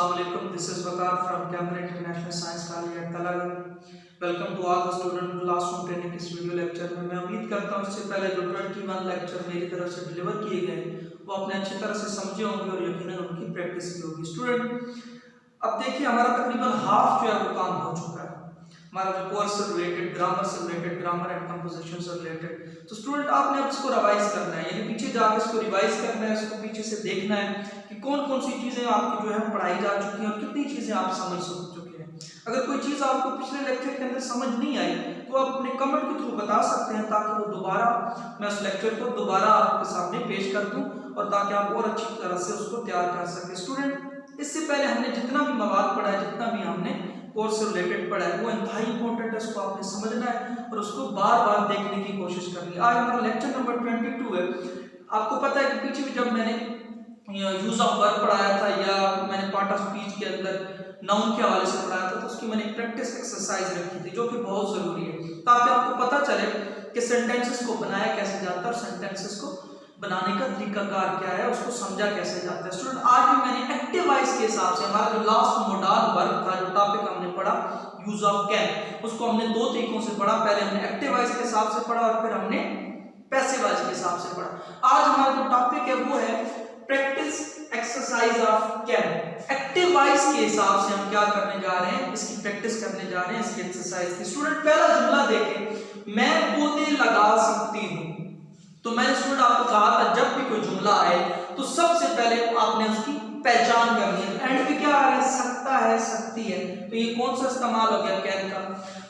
Assalamualaikum. This is Waqar from Cambridge International Science College at Talaga. Welcome to all the student classroom training इस video lecture में। मैं उम्मीद करता हूँ इससे पहले जो 21 लेक्चर मेरी तरफ से डिलीवर किए गए वो आपने अच्छी तरह से समझे होंगे और यकीनन उनकी प्रैक्टिस की होगी। स्टूडेंट अब देखिए हमारा तकरीबन हाफ जो है वो काम हो चुका है। हमारा जो कोर्स से रिलेटेड, ग्रामर से रिलेटेड, ग्रामर एंड कंपोजिशन से रिलेटेड, तो स्टूडेंट आपने अब इसको रिवाइज करना है, यानी पीछे जाकर इसको रिवाइज करना है, इसको पीछे से देखना है कि कौन कौन सी चीजें आपकी जो है पढ़ाई जा चुकी हैं और कितनी चीजें आप समझ चुके हैं। अगर कोई चीज आपको पिछले लेक्चर के अंदर समझ नहीं आई तो आप अपने कमेंट के थ्रू बता सकते हैं ताकि वो दोबारा मैं उस लेक्चर को दोबारा आपके सामने पेश कर दूं और ताकि आप और अच्छी तरह से उसको तैयार कर सकें। स्टूडेंट इससे पहले हमने जितना भी मवाद पढ़ा है, जितना भी हमने कोर्स से रिलेटेड पढ़ा है वो इंतहाई इंपॉर्टेंट है, उसको आपने समझना है और उसको बार बार देखने की कोशिश करनी है। आज हमारा लेक्चर नंबर 22 है। आपको पता है कि पीछे भी जब मैंने यूज ऑफ वर्ब पढ़ाया था या मैंने पार्ट ऑफ स्पीच के अंदर नाउन के हवाले से पढ़ाया था तो उसकी मैंने एक प्रैक्टिस एक्सरसाइज रखी थी जो कि बहुत जरूरी है ताकि आपको पता चले कि सेंटेंसेस को बनाया कैसे जाता है और सेंटेंसेस को बनाने का तरीकाकार क्या है, उसको समझा कैसे जाता है। स्टूडेंट आज भी मैंने एक्टिव वॉइस के हिसाब से हमारा जो लास्ट मोडाल वर्ब था, जो टॉपिक हमने पढ़ा यूज ऑफ कैन, उसको हमने दो तरीकों से पढ़ा। पहले हमने एक्टिव वॉइस के हिसाब से पढ़ा और फिर हमने पैसिव वॉइस के हिसाब से पढ़ा। आज हमारा जो टॉपिक है वो है practice exercise of can. Active voice के हिसाब से हम क्या करने जा रहे हैं, इसकी प्रैक्टिस करने जा रहे हैं, इसकी एक्सरसाइज की। स्टूडेंट पहला जुमला देखें, मैं पौधे लगा सकती हूँ। तो मैंने स्टूडेंट आपको कहा था जब भी कोई जुमला आए तो सबसे पहले आपने उसकी पहचान करनी है। एंड पे क्या आ रहा है, सकता है, सकती है, तो ये कौन सा इस्तेमाल हो गया, कैन का।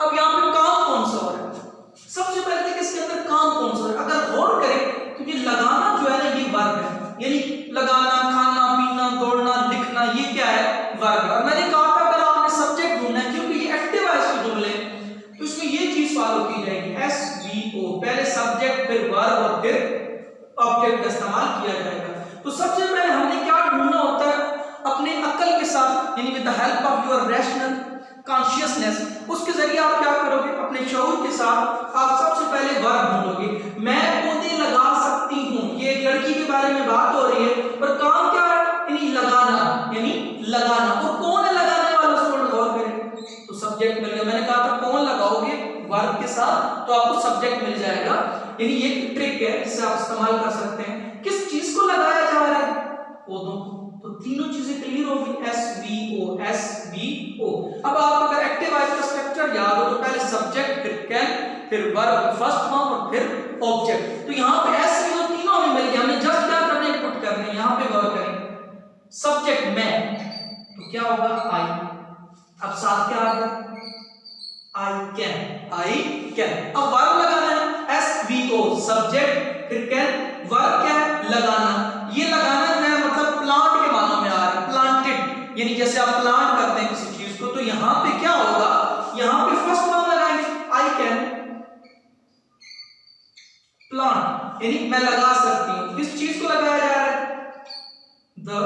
अब यहाँ पे काम कौन सा हो रहा है, सबसे पहले देखिए इसके अंदर काम कौन सा हो रहा है। अगर गौर करें तो ये लगाना जो है ना ये वर्ब है, यानी लगाना, खाना, पीना, दौड़ना, लिखना, ये क्या है, वर्ब है। और मैंने कहा था अगर आपने सब्जेक्ट ढूंढना है क्योंकि ये एक्टिव वॉइस के जुमले तो इसमें ये चीज फॉलो की जाएगी, SVO, पहले सब्जेक्ट फिर वर्ब और फिर ऑब्जेक्ट का इस्तेमाल किया जाएगा। तो सबसे पहले हमने क्या ढूंढना होता है, अपने अक्ल के साथ, यानी with the help of your rational consciousness, उसके जरिए आप क्या करोगे, अपने शऊर के साथ आप सबसे पहले वर्ब ढूंढोगे। मैं पौधे लगा सकती हूँ, ये एक लड़की के बारे में बात हो रही है और काम क्या है, यानी लगाना, यानी लगाना। और कौन है लगाने वाला, स्टूडेंट गौर करें तो सब्जेक्ट मिल गया। मैंने कहा था कौन लगाओगे वर्ब के साथ तो आपको सब्जेक्ट मिल जाएगा, यानी ये ट्रिक है जिसे आप इस्तेमाल कर सकते हैं। किस चीज को लगाया जा रहा है, पौधों को। तो तीनों चीजें क्लियर होगी, SVO, SVO। अब आप अगर एक्टिव वॉइस का स्ट्रक्चर याद हो तो पहले सब्जेक्ट फिर कैन फिर वर्ब फर्स्ट फॉर्म और फिर ऑब्जेक्ट। तो यहाँ पे SVO तीनों में मिल गया। हमने जस्ट क्या करना है, पुट करना है। यहाँ पे गौर करें, सब्जेक्ट मैं तो क्या होगा, आई। अब साथ क्या आ गया, I can, I can। अब वर्ब लगाना है, SVO, सब्जेक्ट फिर कैन, वर्ब क्या है, लगाना। ये लगाना जो है मतलब प्लांट के मानों में आ रहा है, प्लांटेड, यानी जैसे आप प्लांट करते हैं किसी चीज को तो यहाँ पे क्या होगा, यहाँ पे फर्स्ट फॉर्म लगाएंगे, I can plant, यानी मैं लगा सकती हूँ। किस चीज को लगाया जा रहा है, the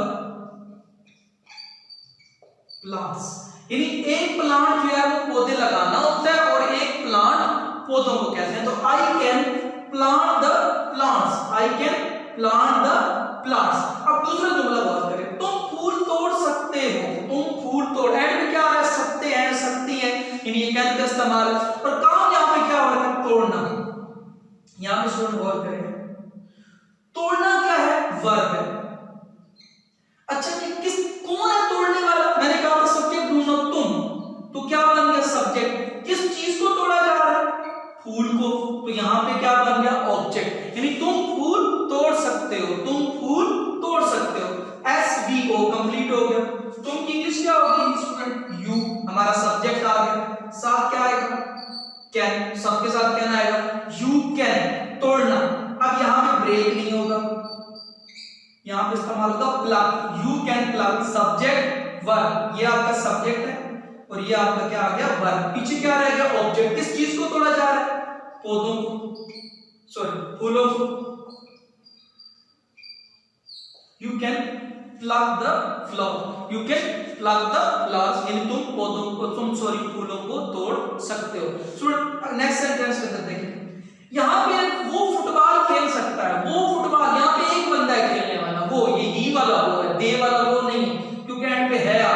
plants, यानी एक प्लांट जो है वो पौधे लगाना होता है और एक प्लांट पौधों को कहते हैं। तो I can plant the plants, I can plant the plants. अब दूसरा जुमला गौर करें, तुम फूल तोड़ सकते हो, तुम फूल तोड़, एंड में क्या आ रहा है, सकते हैं, सकती है, यानी ये कैन का इस्तेमाल। और काम यहाँ पे क्या हो रहा है, तोड़ना। यहाँ पे स्टूडेंट गौर करें, तोड़ना क्या है, वर्ब है। अच्छा ये किस, कौन है तोड़ने वाला, मैंने कहा था सब्जेक्ट ढूंढो तुम, तो क्या बन गया सब्जेक्ट। किस चीज को तोड़ा जा रहा है, फूल को, तो यहाँ पे क्या बन गया, ऑब्जेक्ट, यानी तुम फूल तोड़ सकते हो, तुम फूल तोड़ सकते हो। SVO कंप्लीट हो गया। तुम की इंग्लिश क्या होगी स्टूडेंट, यू, हमारा सब्जेक्ट आ गया। साथ क्या आएगा, कैन, सबके साथ कैन आएगा, यू कैन, तोड़ना। अब यहाँ पे ब्रेक नहीं होगा, यहाँ पे इस्तेमाल होगा plug, you can plug, subject verb, ये आपका सब्जेक्ट है और ये आपका क्या आ गया, वर्ब। पीछे क्या रह गया, ऑब्जेक्ट। किस चीज को तोड़ा जा रहा है, पौधों को, सॉरी फूलों को। You can plug the flower, you can plug the flowers, यानी तुम पौधों को, तुम सॉरी फूलों को तोड़ सकते हो। स्टूडेंट नेक्स्ट सेंटेंस में देखिए, यहाँ पे वो फुटबॉल खेल सकता है, वो फुटबॉल, यहाँ पे एक बंदा है खेलने वाला, वो ये ही वाला वो है, दे वाला वो नहीं, क्योंकि एंड पे है आ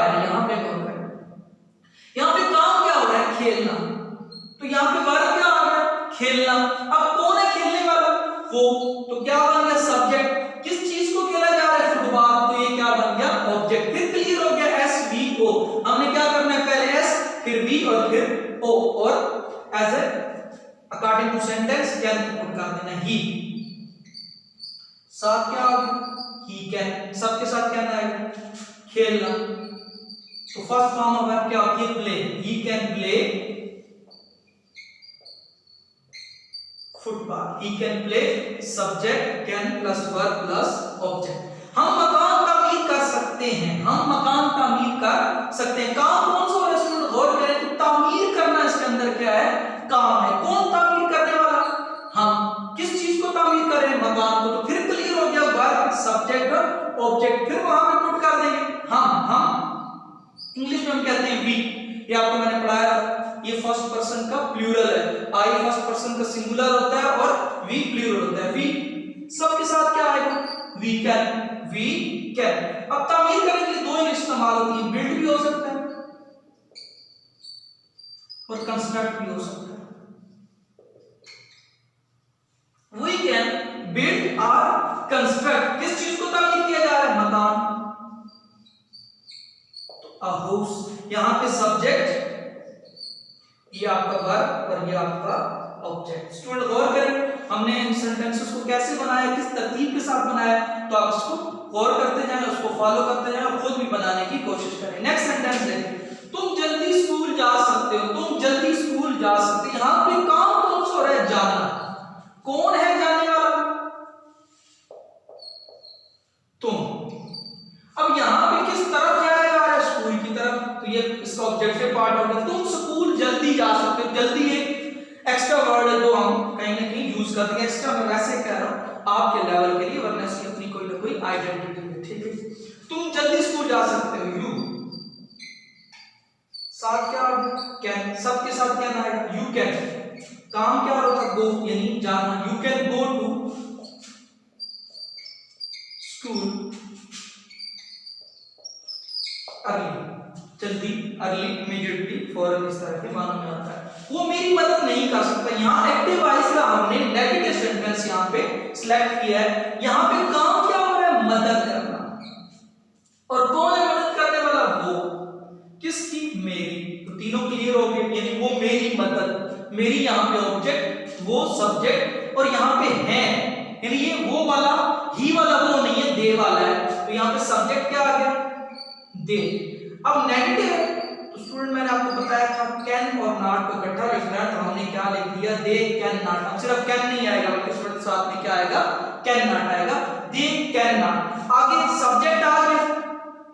खेलना, तो यहाँ पे वर्ब क्या आ गया, खेलना। अब कौन है खेलने वाला, वो, तो क्या बन गया सब्जेक्ट। किस चीज को खेला जा रहा है, फुटबॉल, तो ये क्या बन गया ऑब्जेक्ट। फिर क्लियर हो गया, एस वी ओ, हमने क्या करना है, पहले एस फिर वी और फिर ओ, और as a according to sentence can put कर देना ही। साथ क्या ही कैन, सबके साथ क्या आएगा, खेलना। तो फर्स्ट फॉर्म ऑफ वर्ब क्या होती है, play, he can play football, he can play, subject can plus verb plus object. हम मकान तामीर कर सकते हैं, हम मकान तामीर कर सकते हैं। काम कौन सा हो रहा है स्टूडेंट, गौर करें तो तामीर करना इसके अंदर क्या है, काम है। कौन तामीर करने वाला, हम। किस चीज को तामीर कर रहे हैं, मकान को। तो फिर क्लियर हो गया, वर्ब सब्जेक्ट और ऑब्जेक्ट, फिर वहां पे पुट कर देंगे हम इंग्लिश में हम कहते हैं वी, ये आपको मैंने पढ़ाया था। ये फर्स्ट पर्सन का प्लूरल है, आई फर्स्ट पर्सन का सिंगुलर होता है और वी प्लूरल होता है। वी सबके साथ क्या आएगा, वी कैन, वी कैन। अब तामीर करने के लिए दो इंग्लिश इस्तेमाल होती है, बिल्ड भी हो सकता है और कंस्ट्रक्ट भी हो सकता है। वी कैन बिल्ड और कंस्ट्रक्ट, किस चीज को तामीर किया जा रहा है, मकान, अ हाउस। यहां पे सब्जेक्ट, ये आपका वर्ब और ये आपका ऑब्जेक्ट। स्टूडेंट गौर करें, हमने इन सेंटेंसेस को कैसे बनाया, किस तरतीब के साथ बनाया, तो आप इसको गौर करते जाएं, उसको फॉलो करते जाएं और खुद भी बनाने की कोशिश करें। नेक्स्ट सेंटेंस देखें, तुम जल्दी स्कूल जा सकते हो, तुम जल्दी स्कूल जा सकते हो। यहां पे काम कौन सा हो रहा है, जाना। कौन है जाने वाला, तुम। अब यहां पे किस तरफ जाया जा रहा है, स्कूल की तरफ, तो ये इसका ऑब्जेक्टिव पार्ट हो गया। तुम स्कूल जल्दी जा सकते हो, जल्दी एक एक्स्ट्रा वर्ड है जो हम कहीं ना कहीं यूज करते हैं। एक्स्ट्रा मैं वैसे कह रहा हूं आपके लेवल के लिए, वरना इसकी अपनी कोई ना कोई आइडेंटिटी है, ठीक है। तुम जल्दी स्कूल जा सकते हो, यू। साथ क्या कैन, सबके साथ क्या आएगा, यू कैन। काम क्या होता है, गो, यानी जाना, you can go to school early, जल्दी, अर्ली, इमीडिएटली, फौरन, इस तरह के मानों में आता है। वो मेरी मदद नहीं कर सकता, यहाँ एक्टिव वॉइस का हमने नेगेटिव सेंटेंस यहाँ पे सिलेक्ट किया है। यहाँ पे काम क्या हो रहा है, मदद करना। और कौन है मदद करने वाला, वो, किसकी, मेरी। तो तीनों क्लियर हो गए, यानी वो मेरी मदद, मेरी यहाँ पे ऑब्जेक्ट, वो सब्जेक्ट, और यहाँ पे है, यानी ये वो वाला, ही वाला वो नहीं है, दे वाला है। तो यहाँ पे सब्जेक्ट क्या आ गया, दे। अब नेगेटिव है, तो स्टूडेंट मैंने आपको बताया था कैन और नॉट को इकट्ठा लिखना है, तो हमने क्या लिख दिया, दे कैन नॉट। अब सिर्फ कैन नहीं आएगा, बल्कि स्टूडेंट साथ में क्या आएगा, कैन नॉट आएगा, दे कैन नॉट। आगे सब्जेक्ट आ गया,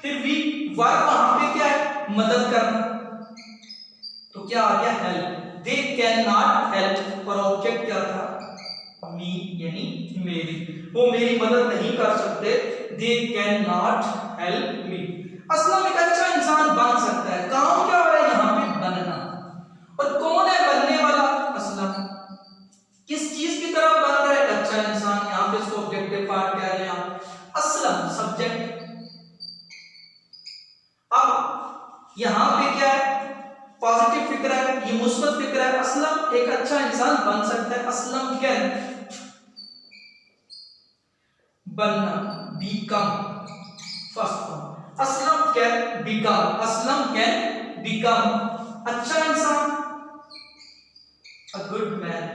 फिर वी, वर्ब वहां पे क्या है, मदद करना, तो क्या आ गया, help, they can not help. और ऑब्जेक्ट क्या था, मी, यानी मेरी, वो मेरी मदद नहीं कर सकते, they can not help me. Aslam एक अच्छा इंसान बन सकता है, काम क्या हो रहा है यहाँ पे, बनना। और कौन है बनने वाला, असलम। किस चीज की तरफ बन रहा है, अच्छा इंसान, यहाँ पे इसको ऑब्जेक्टिव पार्ट कह रहे हैं, असलम सब्जेक्ट। अब यहाँ पे क्या है, पॉजिटिव फिक्र है, ये मुस्बत फिक्र है। असलम एक अच्छा इंसान बन सकता है, असलम कैन बनना, become, first form, Aslam can become, Aslam can become, अच्छा इंसान, a good man,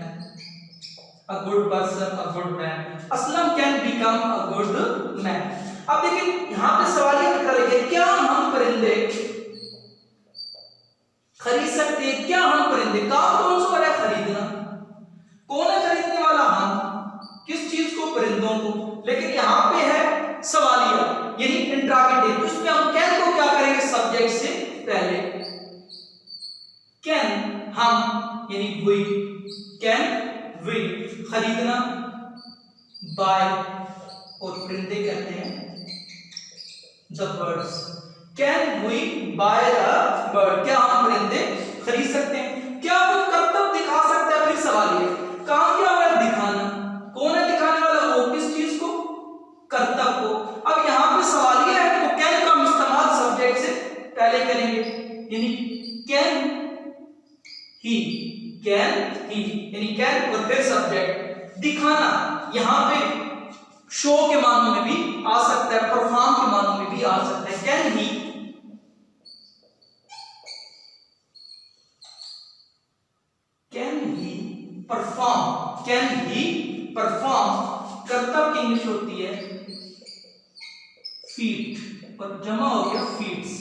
a good person, a good man, Aslam can become a good man. अब देखिए यहां पे सवाल ये लिखा है, क्या हम परिंदे खरीद सकते हैं, क्या हम परिंदे, काम कौन सा हो रहा है, खरीदना। कौन है खरीदने वाला, हम। किस चीज को, परिंदों को। लेकिन यहां पे है सवालिया, यानी इंट्रोगेटिव, तो इसमें हम कैन को क्या करेंगे, सब्जेक्ट से पहले, कैन हम, यानी वी, कैन वी, खरीदना, बाय, और परिंदे कहते हैं the birds. Can we buy the bird, क्या हम परिंदे खरीद सकते हैं। क्या वो कर्तव्य दिखा सकता है, फिर सवाल ये, काम क्या है, दिखाना। कौन है दिखाने वाला, वो, किस चीज को, कर्तव्य को। अब यहां पे सवाल ये है, तो कैन का इस्तेमाल सब्जेक्ट से पहले करेंगे, यानी कैन ही, कैन ही, यानी कैन और फिर सब्जेक्ट। दिखाना यहां पे शो के मानों में भी आ सकता है, परफॉर्म के मानों में भी आ सकता है। Can he perform, can he perform. कर्तव्य की इंग्लिश होती है फीट और जमा हो गया feats.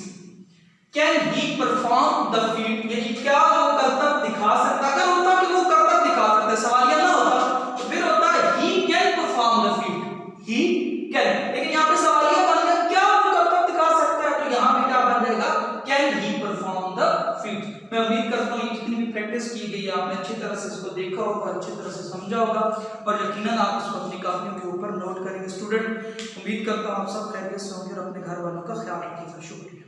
Can he perform the feat, यानी क्या वो कर्तव्य दिखा सकता। अगर होता कि वो कर्तव्य दिखा सकता है, सवाल यह ना होता तो फिर होता है he can perform the feet, he can. लेकिन यहाँ पे सवाल यह बन गया क्या वो कर्तव्य दिखा सकता है, तो यहाँ पे क्या बन जाएगा can he perform the feet. मैं उम्मीद करता हूँ जितनी भी प्रैक्टिस की गई है आपने अच्छी तरह से इसको देखा होगा, अच्छी तरह से समझा होगा और यकीनन आप इसको अपनी कापियों के ऊपर नोट करेंगे। स्टूडेंट उम्मीद करता हूँ आप सब खैरियत से होंगे और अपने घर वालों का ख्याल रखिएगा। शुक्रिया।